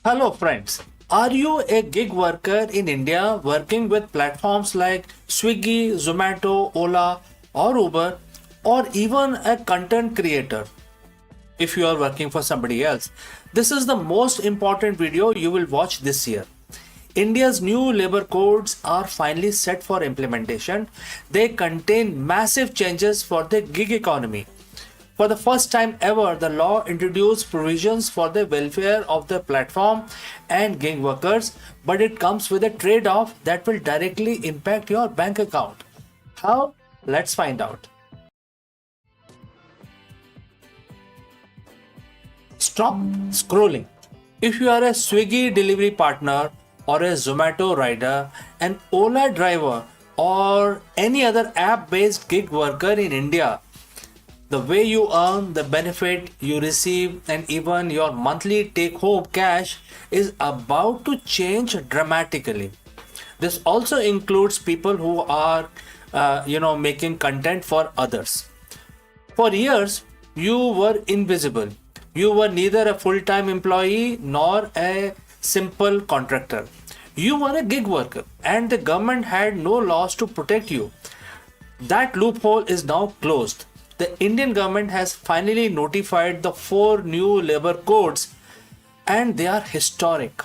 Hello, friends. Are you a gig worker in India working with platforms like Swiggy, Zomato, Ola, or Uber, or even a content creator if you are working for somebody else? This is the most important video you will watch this year. India's new labor codes are finally set for implementation. They contain massive changes for the gig economy. For the first time ever, the law introduced provisions for the welfare of the platform and gig workers, but it comes with a trade off that will directly impact your bank account. How? Let's find out. Stop scrolling. If you are a Swiggy delivery partner or a Zomato rider, an Ola driver, or any other app based gig worker in India, the way you earn, the benefit you receive, and even your monthly take home cash is about to change dramatically. This also includes people who are, making content for others. For years, you were invisible. You were neither a full time employee nor a simple contractor. You were a gig worker, and the government had no laws to protect you. That loophole is now closed. The Indian government has finally notified the four new labor codes and they are historic.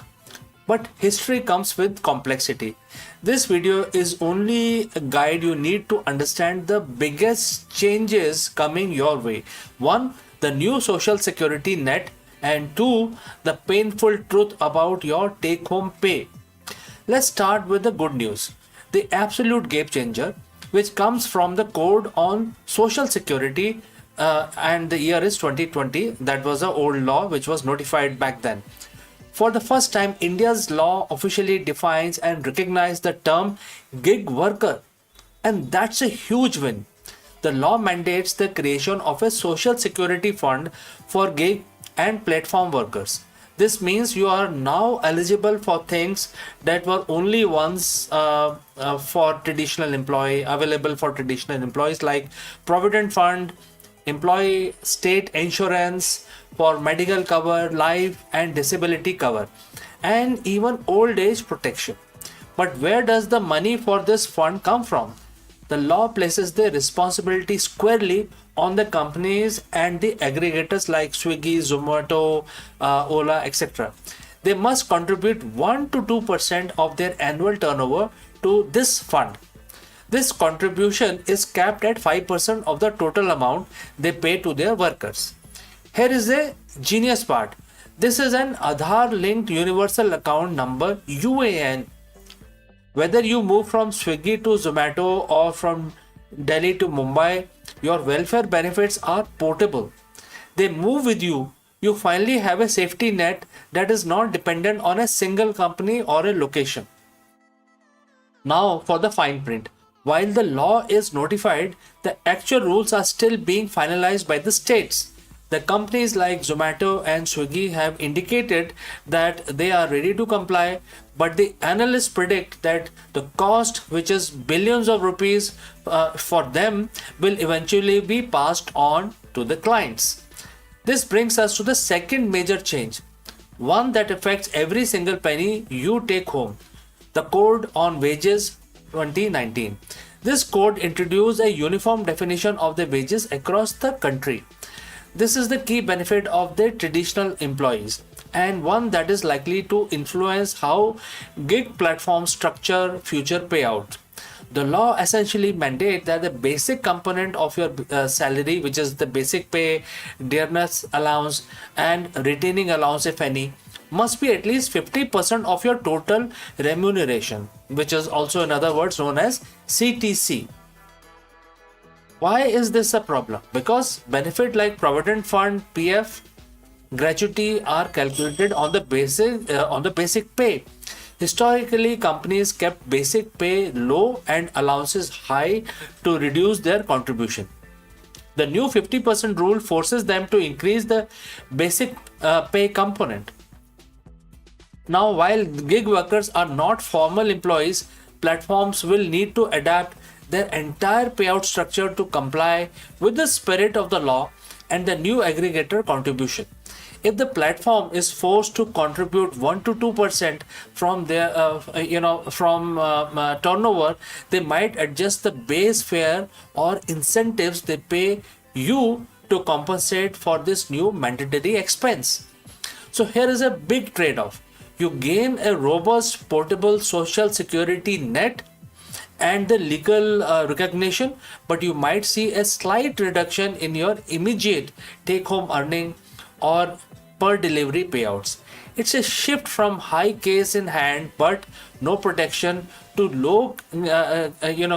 But history comes with complexity. This video is only a guide you need to understand the biggest changes coming your way. One, the new social security net, and two, the painful truth about your take home pay. Let's start with the good news. The absolute game changer, which comes from the code on social security, and the year is 2020. That was the old law which was notified back then. For the first time, India's law officially defines and recognizes the term gig worker, and that's a huge win. The law mandates the creation of a social security fund for gig and platform workers. This means you are now eligible for things that were only once for traditional employee available for traditional employees, like provident fund, employee state insurance for medical cover, life and disability cover, and even old age protection. But where does the money for this fund come from? The law places the responsibility squarely on the companies and the aggregators like Swiggy, Zomato, Ola, etc. They must contribute 1 to 2% of their annual turnover to this fund. This contribution is capped at 5% of the total amount they pay to their workers. Here is the genius part. This is an Aadhaar linked universal account number, UAN. Whether you move from Swiggy to Zomato or from Delhi to Mumbai, your welfare benefits are portable. They move with you. You finally have a safety net that is not dependent on a single company or a location. Now for the fine print. While the law is notified, the actual rules are still being finalized by the states. The companies like Zomato and Swiggy have indicated that they are ready to comply, but the analysts predict that the cost, which is billions of rupees for them, will eventually be passed on to the clients. This brings us to the second major change, one that affects every single penny you take home: the Code on Wages 2019. This code introduced a uniform definition of the wages across the country. This is the key benefit of the traditional employees, and one that is likely to influence how gig platforms structure future payout. The law essentially mandates that the basic component of your salary, which is the basic pay, dearness allowance, and retaining allowance, if any, must be at least 50% of your total remuneration, which is also in other words known as CTC. Why is this a problem? Because benefit like provident fund, PF, gratuity are calculated on the basic pay. Historically, companies kept basic pay low and allowances high to reduce their contribution. The new 50% rule forces them to increase the basic pay component. Now, while gig workers are not formal employees, platforms will need to adapt their entire payout structure to comply with the spirit of the law and the new aggregator contribution. If the platform is forced to contribute 1 to 2% from their turnover, they might adjust the base fare or incentives they pay you to compensate for this new mandatory expense. So here is a big trade-off. You gain a robust portable social security net and the legal recognition, but you might see a slight reduction in your immediate take-home earning or per delivery payouts. It's a shift from high case in hand but no protection to low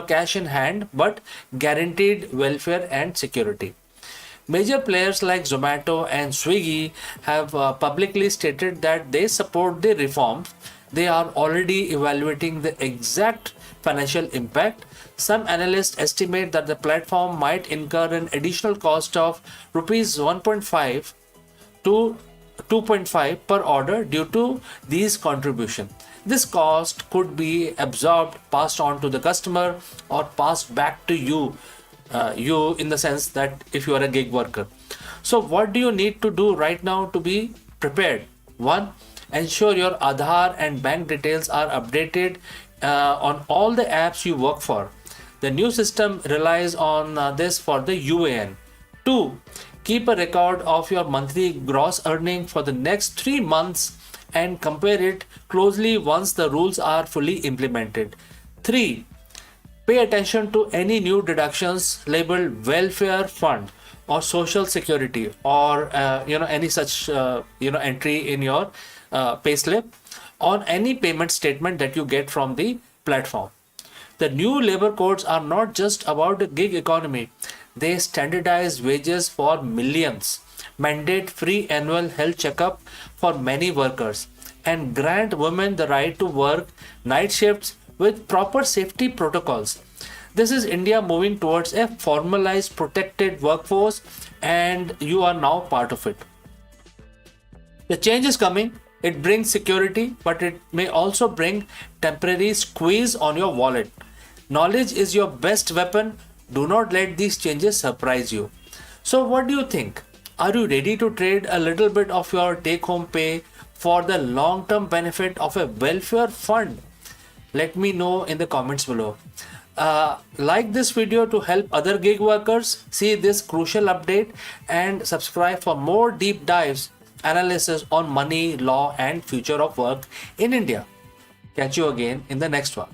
cash in hand but guaranteed welfare and security. Major players like Zomato and Swiggy have publicly stated that they support the reforms. They are already evaluating the exact financial impact. Some analysts estimate that the platform might incur an additional cost of rupees 1.5 to 2.5 per order due to these contributions. This cost could be absorbed, passed on to the customer, or passed back to you in the sense that if you are a gig worker. So what do you need to do right now to be prepared? One, ensure your Aadhaar and bank details are updated on all the apps you work for. The new system relies on this for the UAN. Two, keep a record of your monthly gross earning for the next 3 months and compare it closely once the rules are fully implemented. Three, pay attention to any new deductions labeled welfare fund or social security or any such entry in your payslip on any payment statement that you get from the platform. The new labor codes are not just about the gig economy. They standardize wages for millions, mandate free annual health checkup for many workers, and grant women the right to work night shifts with proper safety protocols. This is India moving towards a formalized, protected workforce, and you are now part of it. The change is coming. It brings security, but it may also bring temporary squeeze on your wallet. Knowledge is your best weapon. Do not let these changes surprise you. So, what do you think? Are you ready to trade a little bit of your take home pay for the long term benefit of a welfare fund? Let me know in the comments below. Like this video to help other gig workers see this crucial update, and subscribe for more deep dives analysis on money, law, and future of work in India. Catch you again in the next one.